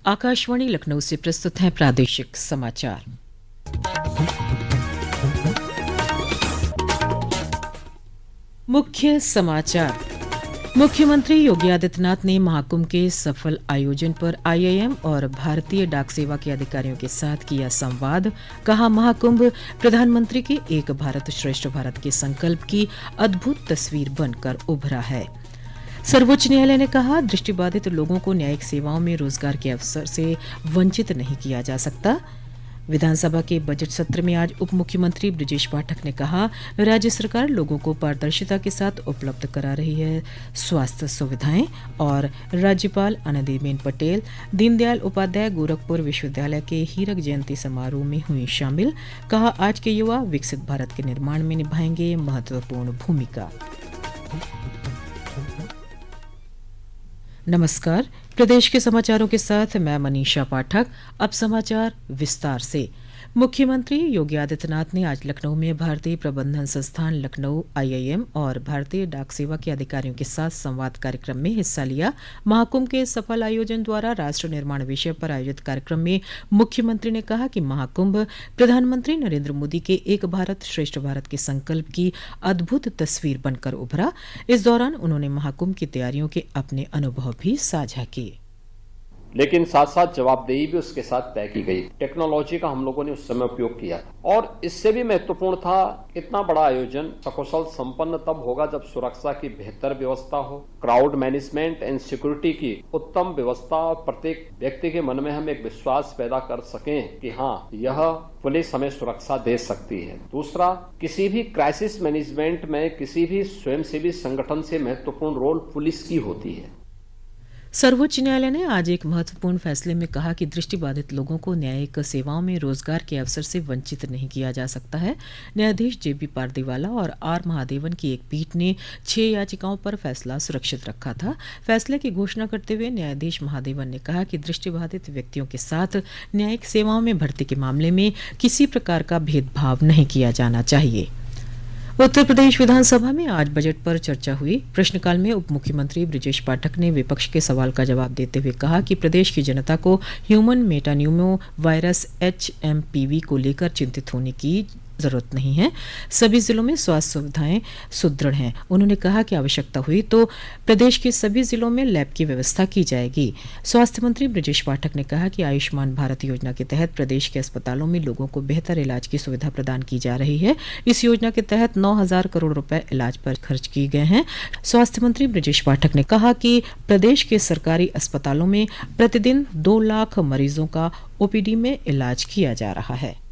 आकाशवाणी लखनऊ से प्रस्तुत हैं प्रादेशिक समाचार। मुख्य समाचार। मुख्यमंत्री योगी आदित्यनाथ ने महाकुंभ के सफल आयोजन पर आईआईएम और भारतीय डाक सेवा के अधिकारियों के साथ किया संवाद। कहा, महाकुंभ प्रधानमंत्री के एक भारत श्रेष्ठ भारत के संकल्प की अद्भुत तस्वीर बनकर उभरा है। सर्वोच्च न्यायालय ने कहा, दृष्टिबाधित लोगों को न्यायिक सेवाओं में रोजगार के अवसर से वंचित नहीं किया जा सकता। विधानसभा के बजट सत्र में आज उप मुख्यमंत्री बृजेश पाठक ने कहा, राज्य सरकार लोगों को पारदर्शिता के साथ उपलब्ध करा रही है स्वास्थ्य सुविधाएं। और राज्यपाल आनंदीबेन पटेल दीनदयाल उपाध्याय गोरखपुर विश्वविद्यालय के हीरक जयंती समारोह में हुई शामिल। कहा, आज के युवा विकसित भारत के निर्माण में निभाएंगे महत्वपूर्ण भूमिका। नमस्कार, प्रदेश के समाचारों के साथ मैं मनीषा पाठक। अब समाचार विस्तार से। मुख्यमंत्री योगी आदित्यनाथ ने आज लखनऊ में भारतीय प्रबंधन संस्थान लखनऊ आईआईएम और भारतीय डाक सेवा के अधिकारियों के साथ संवाद कार्यक्रम में हिस्सा लिया। महाकुंभ के सफल आयोजन द्वारा राष्ट्र निर्माण विषय पर आयोजित कार्यक्रम में मुख्यमंत्री ने कहा कि महाकुंभ प्रधानमंत्री नरेंद्र मोदी के एक भारत श्रेष्ठ भारत के संकल्प की अद्भुत तस्वीर बनकर उभरा। इस दौरान उन्होंने महाकुंभ की तैयारियों के अपने अनुभव भी साझा किए। लेकिन साथ साथ जवाबदेही भी उसके साथ तय की गई। टेक्नोलॉजी का हम लोगों ने उस समय उपयोग किया और इससे भी महत्वपूर्ण था, इतना बड़ा आयोजन सकुशल संपन्न तब होगा जब सुरक्षा की बेहतर व्यवस्था हो, क्राउड मैनेजमेंट एंड सिक्योरिटी की उत्तम व्यवस्था और प्रत्येक व्यक्ति के मन में हम एक विश्वास पैदा कर सकें कि हाँ, यह पुलिस हमें सुरक्षा दे सकती है। दूसरा, किसी भी क्राइसिस मैनेजमेंट में किसी भी स्वयंसेवी संगठन से महत्वपूर्ण रोल पुलिस की होती है। सर्वोच्च न्यायालय ने आज एक महत्वपूर्ण फैसले में कहा कि दृष्टिबाधित लोगों को न्यायिक सेवाओं में रोजगार के अवसर से वंचित नहीं किया जा सकता है। न्यायाधीश जेबी पारदीवाला और आर महादेवन की एक पीठ ने 6 याचिकाओं पर फैसला सुरक्षित रखा था। फैसले की घोषणा करते हुए न्यायाधीश महादेवन ने कहा कि दृष्टिबाधित व्यक्तियों के साथ न्यायिक सेवाओं में भर्ती के मामले में किसी प्रकार का भेदभाव नहीं किया जाना चाहिए। उत्तर प्रदेश विधानसभा में आज बजट पर चर्चा हुई। प्रश्नकाल में उप मुख्यमंत्री बृजेश पाठक ने विपक्ष के सवाल का जवाब देते हुए कहा कि प्रदेश की जनता को ह्यूमन मेटान्यूमो वायरस HMPV को लेकर चिंतित होने की जरूरत नहीं है। सभी जिलों में स्वास्थ्य सुविधाएं सुदृढ़ हैं। उन्होंने कहा कि आवश्यकता हुई तो प्रदेश के सभी जिलों में लैब की व्यवस्था की जाएगी। स्वास्थ्य मंत्री बृजेश पाठक ने कहा कि आयुष्मान भारत योजना के तहत प्रदेश के अस्पतालों में लोगों को बेहतर इलाज की सुविधा प्रदान की जा रही है। इस योजना के तहत 9,000 करोड़ रुपए इलाज पर खर्च किए गए हैं। स्वास्थ्य मंत्री बृजेश पाठक ने कहा कि प्रदेश के सरकारी अस्पतालों में प्रतिदिन 2 लाख मरीजों का OPD में इलाज किया जा रहा है।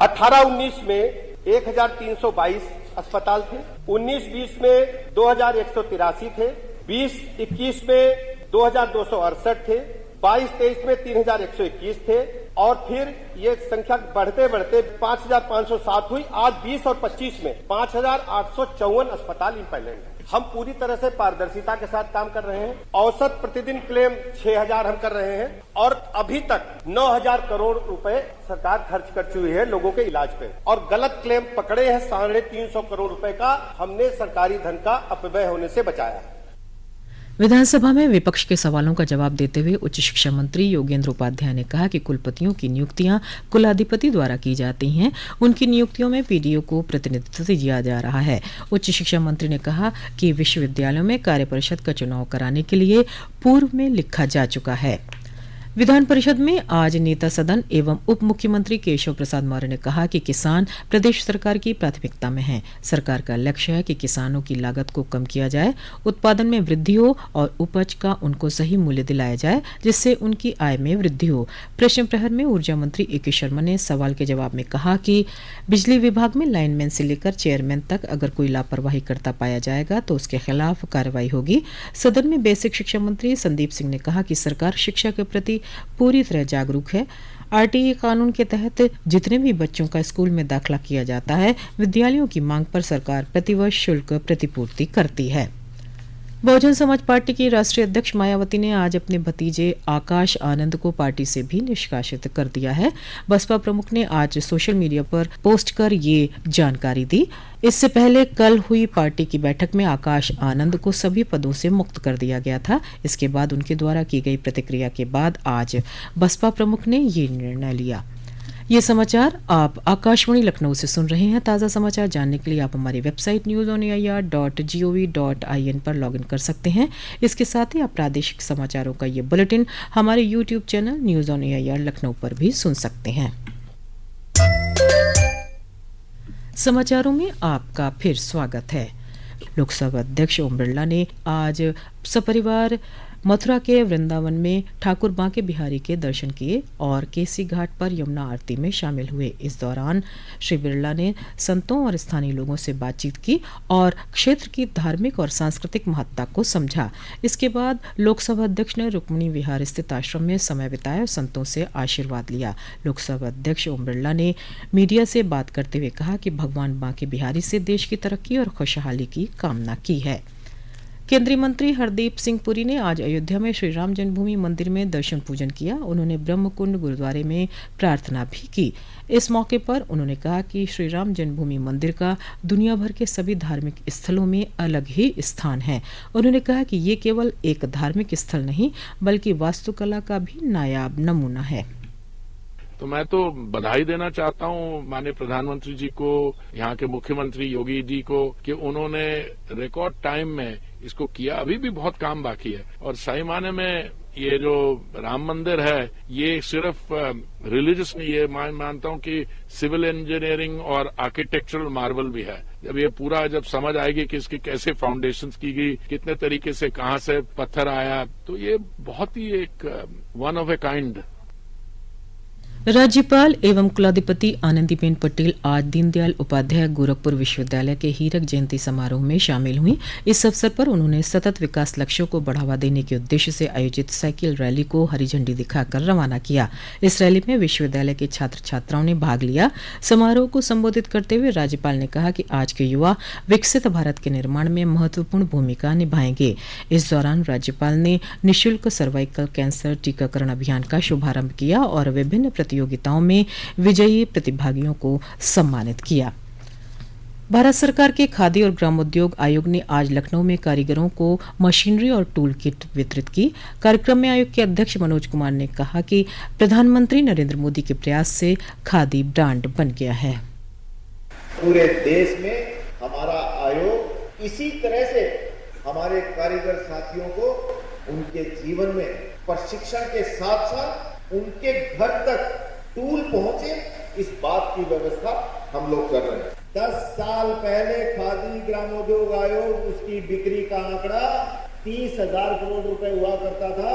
18-19 में 1,322 अस्पताल थे, 19-20 में 2,183 थे, 20-21 में 2,268 थे, 22-23 में 3,121 थे और फिर ये संख्या बढ़ते बढ़ते 5,507 हुई। आज 20 और 25 में 5,854 अस्पताल इम्पैनल्ड हैं। हम पूरी तरह से पारदर्शिता के साथ काम कर रहे हैं। औसत प्रतिदिन क्लेम 6,000 हम कर रहे हैं और अभी तक 9,000 करोड़ रुपए सरकार खर्च कर चुकी है लोगों के इलाज पे और गलत क्लेम पकड़े हैं 350 करोड़ रुपए का हमने सरकारी धन का अपव्यय होने से बचाया है। विधानसभा में विपक्ष के सवालों का जवाब देते हुए उच्च शिक्षा मंत्री योगेंद्र उपाध्याय ने कहा कि कुलपतियों की नियुक्तियां कुलाधिपति द्वारा की जाती हैं। उनकी नियुक्तियों में PDO को प्रतिनिधित्व दिया जा रहा है। उच्च शिक्षा मंत्री ने कहा कि विश्वविद्यालयों में कार्य परिषद का चुनाव कराने के लिए पूर्व में लिखा जा चुका है। विधान परिषद में आज नेता सदन एवं उप मुख्यमंत्री केशव प्रसाद मौर्य ने कहा कि किसान प्रदेश सरकार की प्राथमिकता में हैं। सरकार का लक्ष्य है कि किसानों की लागत को कम किया जाए, उत्पादन में वृद्धि हो और उपज का उनको सही मूल्य दिलाया जाए, जिससे उनकी आय में वृद्धि हो। प्रश्न प्रहर में ऊर्जा मंत्री AK शर्मा ने सवाल के जवाब में कहा कि बिजली विभाग में लाइनमैन से लेकर चेयरमैन तक अगर कोई लापरवाही करता पाया जाएगा तो उसके खिलाफ कार्रवाई होगी। सदन में बेसिक शिक्षा मंत्री संदीप सिंह ने कहा कि सरकार शिक्षा के प्रति पूरी तरह जागरूक है। RTE कानून के तहत जितने भी बच्चों का स्कूल में दाखिला किया जाता है, विद्यालयों की मांग पर सरकार प्रतिवर्ष शुल्क प्रतिपूर्ति करती है। बहुजन समाज पार्टी की राष्ट्रीय अध्यक्ष मायावती ने आज अपने भतीजे आकाश आनंद को पार्टी से भी निष्कासित कर दिया है। बसपा प्रमुख ने आज सोशल मीडिया पर पोस्ट कर ये जानकारी दी। इससे पहले कल हुई पार्टी की बैठक में आकाश आनंद को सभी पदों से मुक्त कर दिया गया था। इसके बाद उनके द्वारा की गई प्रतिक्रिया के बाद आज बसपा प्रमुख ने ये निर्णय लिया। ये समाचार आप आकाशवाणी लखनऊ से सुन रहे हैं। ताज़ा समाचार जानने के लिए आप हमारी वेबसाइट news.air.gov.in पर लॉगिन कर सकते हैं। इसके साथ ही आप प्रादेशिक समाचारों का ये बुलेटिन हमारे YouTube channel news on AIR Lucknow पर भी सुन सकते हैं। समाचारों में आपका फिर स्वागत है। लोकसभा अध्यक्ष ओम बिरला ने आज सपरिवार मथुरा के वृंदावन में ठाकुर बांके बिहारी के दर्शन किए और केसी घाट पर यमुना आरती में शामिल हुए। इस दौरान श्री बिरला ने संतों और स्थानीय लोगों से बातचीत की और क्षेत्र की धार्मिक और सांस्कृतिक महत्ता को समझा। इसके बाद लोकसभा अध्यक्ष ने रुक्मिणी विहार स्थित आश्रम में समय बिताया और संतों से आशीर्वाद लिया। लोकसभा अध्यक्ष ओम बिरला ने मीडिया से बात करते हुए कहा कि भगवान बांके बिहारी से देश की तरक्की और खुशहाली की कामना की है। केंद्रीय मंत्री हरदीप सिंह पुरी ने आज अयोध्या में श्री राम जन्मभूमि मंदिर में दर्शन पूजन किया। उन्होंने ब्रह्मकुंड गुरुद्वारे में प्रार्थना भी की। इस मौके पर उन्होंने कहा कि श्री राम जन्मभूमि मंदिर का दुनिया भर के सभी धार्मिक स्थलों में अलग ही स्थान है। उन्होंने कहा कि ये केवल एक धार्मिक स्थल नहीं बल्कि वास्तुकला का भी नायाब नमूना है। तो मैं तो बधाई देना चाहता हूं माननीय प्रधानमंत्री जी को, यहाँ के मुख्यमंत्री योगी जी को कि उन्होंने रिकॉर्ड टाइम में इसको किया। अभी भी बहुत काम बाकी है और सही माने में ये जो राम मंदिर है ये सिर्फ रिलीजियस नहीं, ये मानता हूं कि सिविल इंजीनियरिंग और आर्किटेक्चरल मार्वल भी है। जब ये पूरा जब समझ आएगी कि इसकी कैसे फाउंडेशंस की गई, कितने तरीके से कहां से पत्थर आया, तो ये बहुत ही एक वन ऑफ ए काइंड। राज्यपाल एवं कुलाधिपति आनंदीबेन पटेल आज दीनदयाल उपाध्याय गोरखपुर विश्वविद्यालय के हीरक जयंती समारोह में शामिल हुई। इस अवसर पर उन्होंने सतत विकास लक्ष्यों को बढ़ावा देने के उद्देश्य से आयोजित साइकिल रैली को हरी झंडी दिखाकर रवाना किया। इस रैली में विश्वविद्यालय के छात्र छात्राओं ने भाग लिया। समारोह को संबोधित करते हुए राज्यपाल ने कहा कि आज के युवा विकसित भारत के निर्माण में महत्वपूर्ण भूमिका निभाएंगे। इस दौरान राज्यपाल ने निःशुल्क सर्वाइकल कैंसर टीकाकरण अभियान का शुभारंभ किया और विभिन्न प्रतियोगिताओं में विजयी प्रतिभागियों को सम्मानित किया। भारत सरकार के खादी और ग्रामोद्योग आयोग ने आज लखनऊ में कारीगरों को मशीनरी और टूल किट वितरित की। कार्यक्रम में आयोग के अध्यक्ष मनोज कुमार ने कहा कि प्रधानमंत्री नरेंद्र मोदी के प्रयास से खादी ब्रांड बन गया है। पूरे देश में हमारा आयोग इसी तरह से हमारे कारीगर साथियों को उनके जीवन में प्रशिक्षण के साथ साथ उनके घर तक टूल पहुंचे, इस बात की व्यवस्था हम लोग कर रहे हैं। 10 साल पहले खादी ग्रामोद्योग आयोग उसकी बिक्री का आंकड़ा 30,000 करोड़ रुपए हुआ करता था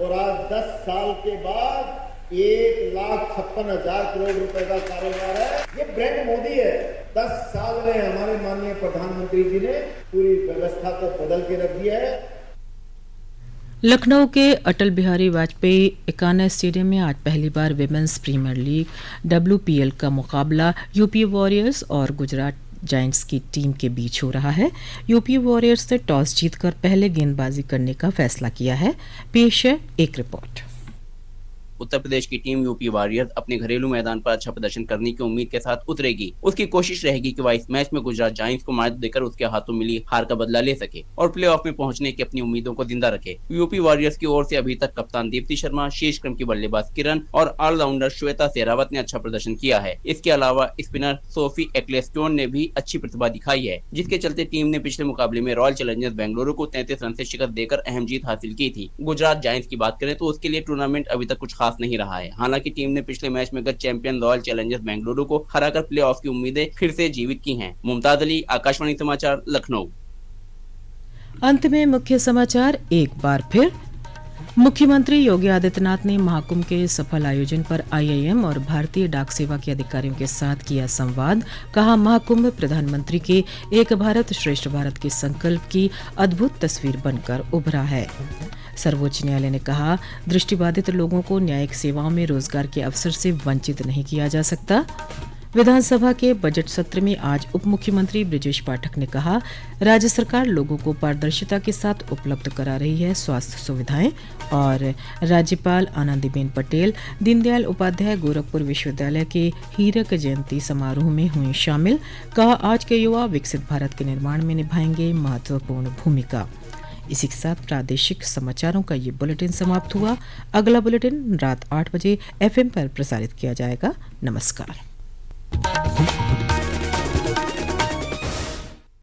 और आज 10 साल के बाद 1,56,000 करोड़ रुपए का कारोबार है। ये ब्रांड मोदी है। 10 साल में हमारे माननीय प्रधानमंत्री जी ने पूरी व्यवस्था को बदल के रख दिया है। लखनऊ के अटल बिहारी वाजपेयी एकाना स्टेडियम में आज पहली बार विमेंस प्रीमियर लीग WPL का मुकाबला यूपी वॉरियर्स और गुजरात जायंट्स की टीम के बीच हो रहा है। यूपी वॉरियर्स ने टॉस जीतकर पहले गेंदबाजी करने का फैसला किया है। पेश है एक रिपोर्ट। उत्तर प्रदेश की टीम यूपी वॉरियर्स अपने घरेलू मैदान पर अच्छा प्रदर्शन करने की उम्मीद के साथ उतरेगी। उसकी कोशिश रहेगी कि वह इस मैच में गुजरात जायंट्स को मात देकर उसके हाथों मिली हार का बदला ले सके और प्लेऑफ में पहुंचने की अपनी उम्मीदों को जिंदा रखे। यूपी वॉरियर्स की ओर से अभी तक कप्तान दीप्ति शर्मा, शीर्ष क्रम की बल्लेबाज किरण और ऑलराउंडर श्वेता शेरावत ने अच्छा प्रदर्शन किया है। इसके अलावा स्पिनर सोफी एक्लेस्टोन ने भी अच्छी प्रतिभा दिखाई है, जिसके चलते टीम ने पिछले मुकाबले में रॉयल चैलेंजर्स बेंगलुरु को 33 रन से शिकस्त देकर अहम जीत हासिल की थी। गुजरात जायंट्स की बात करें तो उसके लिए टूर्नामेंट अभी तक कुछ खास नहीं रहा है। हालांकि टीम ने पिछले मैच में गत चैंपियन रॉयल चैलेंजर्स बेंगलुरु को हराकर प्लेऑफ की उम्मीदें फिर से जीवित की हैं। मुमताज अली, आकाशवाणी समाचार, लखनऊ। अंत में मुख्य समाचार एक बार फिर। मुख्यमंत्री योगी आदित्यनाथ ने महाकुंभ के सफल आयोजन पर IIM और भारतीय डाक सेवा के अधिकारियों के साथ किया संवाद। कहा, महाकुंभ प्रधानमंत्री के एक भारत श्रेष्ठ भारत के संकल्प की अद्भुत तस्वीर बनकर उभरा है। सर्वोच्च न्यायालय ने कहा, दृष्टिबाधित लोगों को न्यायिक सेवाओं में रोजगार के अवसर से वंचित नहीं किया जा सकता। विधानसभा के बजट सत्र में आज उप मुख्यमंत्री बृजेश पाठक ने कहा, राज्य सरकार लोगों को पारदर्शिता के साथ उपलब्ध करा रही है स्वास्थ्य सुविधाएं। और राज्यपाल आनंदीबेन पटेल दीनदयाल उपाध्याय गोरखपुर विश्वविद्यालय के हीरक जयंती समारोह में हुई शामिल। कहा, आज के युवा विकसित भारत के निर्माण में निभाएंगे महत्वपूर्ण भूमिका। इसी के साथ प्रादेशिक समाचारों का ये बुलेटिन समाप्त हुआ। अगला बुलेटिन रात 8 बजे FM पर प्रसारित किया जाएगा। नमस्कार।